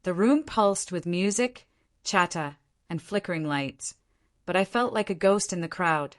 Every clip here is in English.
The room pulsed with music, chatter, and flickering lights, but I felt like a ghost in the crowd.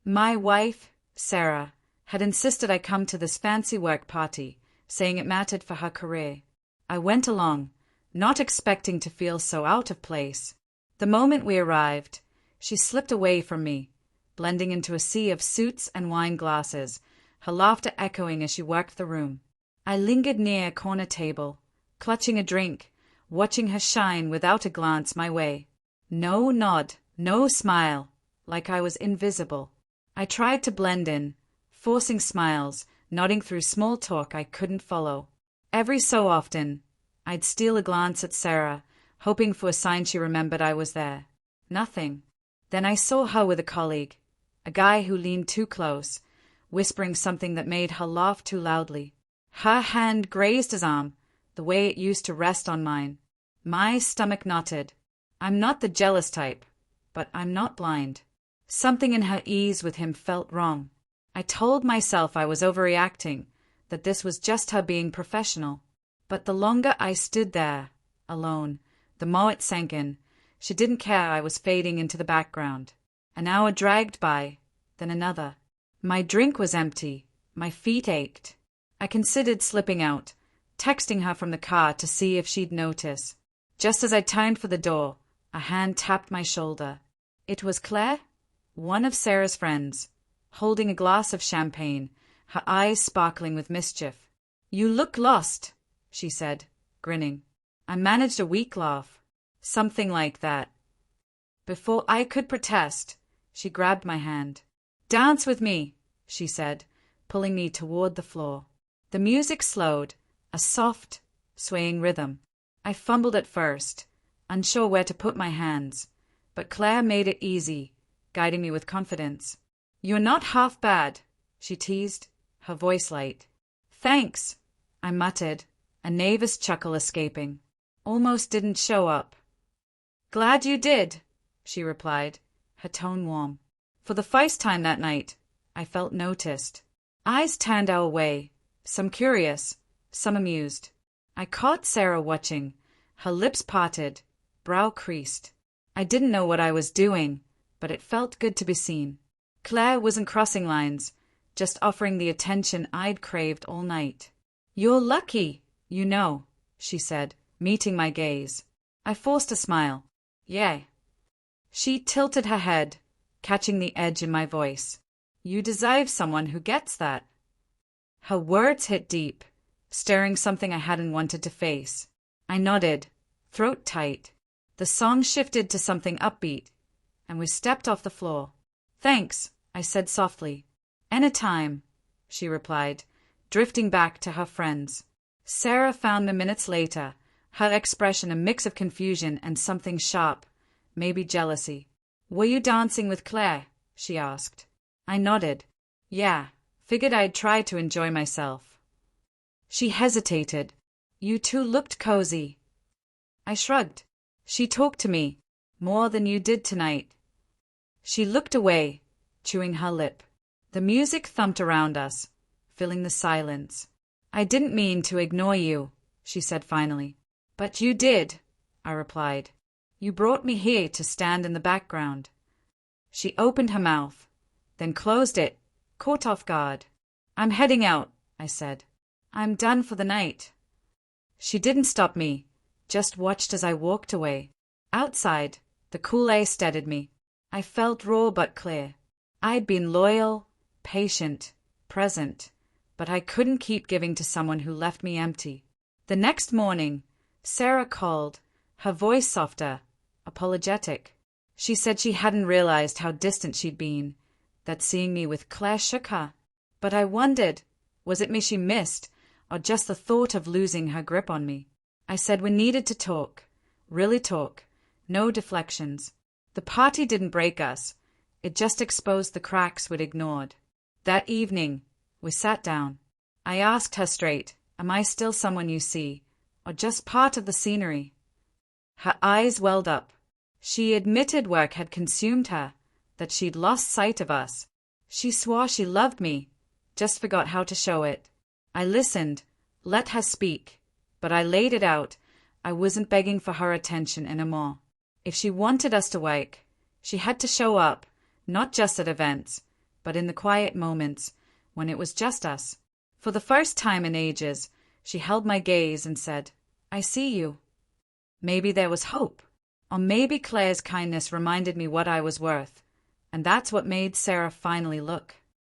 My wife, Sarah, had insisted I come to this fancy work party, saying it mattered for her career. I went along, not expecting to feel so out of place. The moment we arrived, she slipped away from me, blending into a sea of suits and wine glasses, her laughter echoing as she worked the room. I lingered near a corner table, clutching a drink, watching her shine without a glance my way. No nod, no smile, like I was invisible. I tried to blend in, forcing smiles, nodding through small talk I couldn't follow. Every so often, I'd steal a glance at Sarah, hoping for a sign she remembered I was there. Nothing. Then I saw her with a colleague, a guy who leaned too close, whispering something that made her laugh too loudly. Her hand grazed his arm, the way it used to rest on mine. My stomach knotted. I'm not the jealous type, but I'm not blind. Something in her ease with him felt wrong. I told myself I was overreacting, that this was just her being professional. But the longer I stood there, alone, the more it sank in. She didn't care I was fading into the background. An hour dragged by, then another. My drink was empty. My feet ached. I considered slipping out, texting her from the car to see if she'd notice. Just as I turned for the door, a hand tapped my shoulder. It was Claire, one of Sarah's friends, holding a glass of champagne, her eyes sparkling with mischief. "You look lost," she said, grinning. I managed a weak laugh. Something like that. Before I could protest, she grabbed my hand. "Dance with me," she said, pulling me toward the floor. The music slowed, a soft, swaying rhythm. I fumbled at first, unsure where to put my hands, but Claire made it easy, guiding me with confidence. "You're not half bad," she teased, her voice light. "Thanks," I muttered, a nervous chuckle escaping. "Almost didn't show up." "Glad you did," she replied, her tone warm. For the first time that night, I felt noticed. Eyes turned our way, some curious, some amused. I caught Sarah watching, her lips parted, brow creased. I didn't know what I was doing, but it felt good to be seen. Claire wasn't crossing lines, just offering the attention I'd craved all night. "You're lucky, you know," she said, meeting my gaze. I forced a smile. "Yeah." She tilted her head, catching the edge in my voice. "You deserve someone who gets that." Her words hit deep, stirring something I hadn't wanted to face. I nodded, throat tight. The song shifted to something upbeat, and we stepped off the floor. "Thanks," I said softly. "Anytime," she replied, drifting back to her friends. Sarah found me minutes later, her expression a mix of confusion and something sharp, maybe jealousy. "Were you dancing with Claire?" she asked. I nodded. "Yeah, figured I'd try to enjoy myself." She hesitated. "You two looked cozy." I shrugged. "She talked to me, more than you did tonight." She looked away, chewing her lip. The music thumped around us, filling the silence. "I didn't mean to ignore you," she said finally. "But you did," I replied. "You brought me here to stand in the background." She opened her mouth, then closed it, caught off guard. "I'm heading out," I said. "I'm done for the night." She didn't stop me, just watched as I walked away. Outside, the cool air steadied me. I felt raw but clear. I'd been loyal, patient, present, but I couldn't keep giving to someone who left me empty. The next morning, Sarah called, her voice softer, apologetic. She said she hadn't realized how distant she'd been, that seeing me with Claire shook her. But I wondered, was it me she missed, or just the thought of losing her grip on me? I said we needed to talk, really talk, no deflections. The party didn't break us, it just exposed the cracks we'd ignored. That evening, we sat down. I asked her straight, "Am I still someone you see, or just part of the scenery?" Her eyes welled up. She admitted work had consumed her, that she'd lost sight of us. She swore she loved me, just forgot how to show it. I listened, let her speak, but I laid it out, I wasn't begging for her attention anymore. If she wanted us to work, she had to show up, not just at events, but in the quiet moments when it was just us. For the first time in ages, she held my gaze and said, "I see you." Maybe there was hope. Or maybe Claire's kindness reminded me what I was worth. And that's what made Sarah finally look.